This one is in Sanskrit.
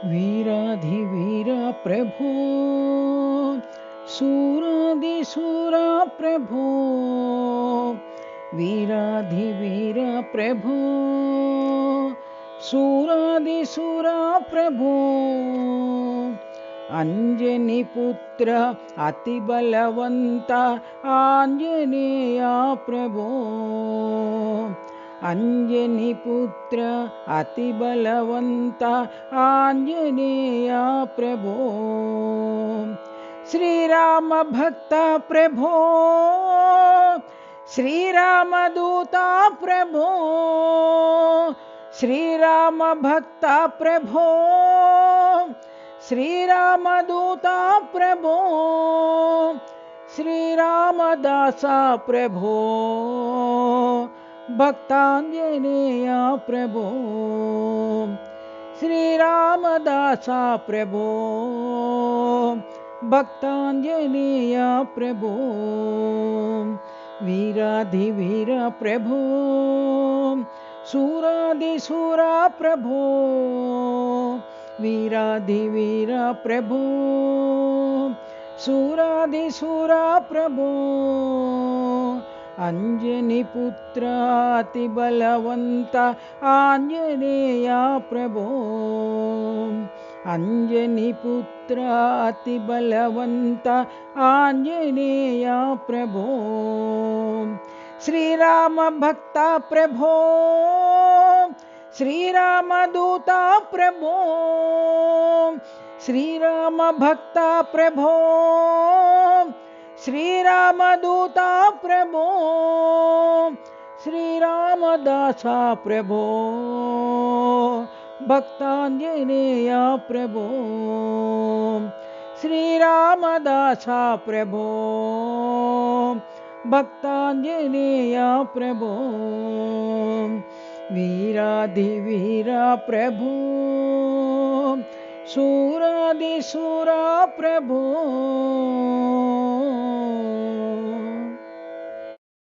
वीराधिवीर प्रभो सूरादिसूरा प्रभो वीराधिवीर प्रभो सूरादिसूरा प्रभो अंजनीपुत्र अतिबलवंत आंजनेया प्रभो अंजनीपुत्र अतिबलवंत आंजनेया प्रभो श्रीराम भक्त प्रभो श्रीराम दूता प्रभो श्रीराम भक्त प्रभो श्रीराम दूता प्रभो श्रीराम दासा प्रभो भक्तांजनेया प्रभो श्रीराम दासा प्रभो भक्तांजनेया प्रभो वीराधिवीर प्रभो सूरादिसूरा प्रभो वीराधिवीर प्रभो सूरादिसूरा प्रभो अंजनीपुत्र अतिबलवंत आंजनेया प्रभो अंजनीपुत्र अतिबलवंत आंजनेया प्रभो श्रीराम भक्त प्रभो श्रीराम दूता प्रभो श्रीराम भक्त प्रभो श्रीराम दूता प्रभो श्रीराम दासा प्रभो भक्तांजनेया प्रभो श्रीराम दासा प्रभो भक्तांजनेया प्रभो वीराधिवीर प्रभो सूरादिसूरा प्रभो।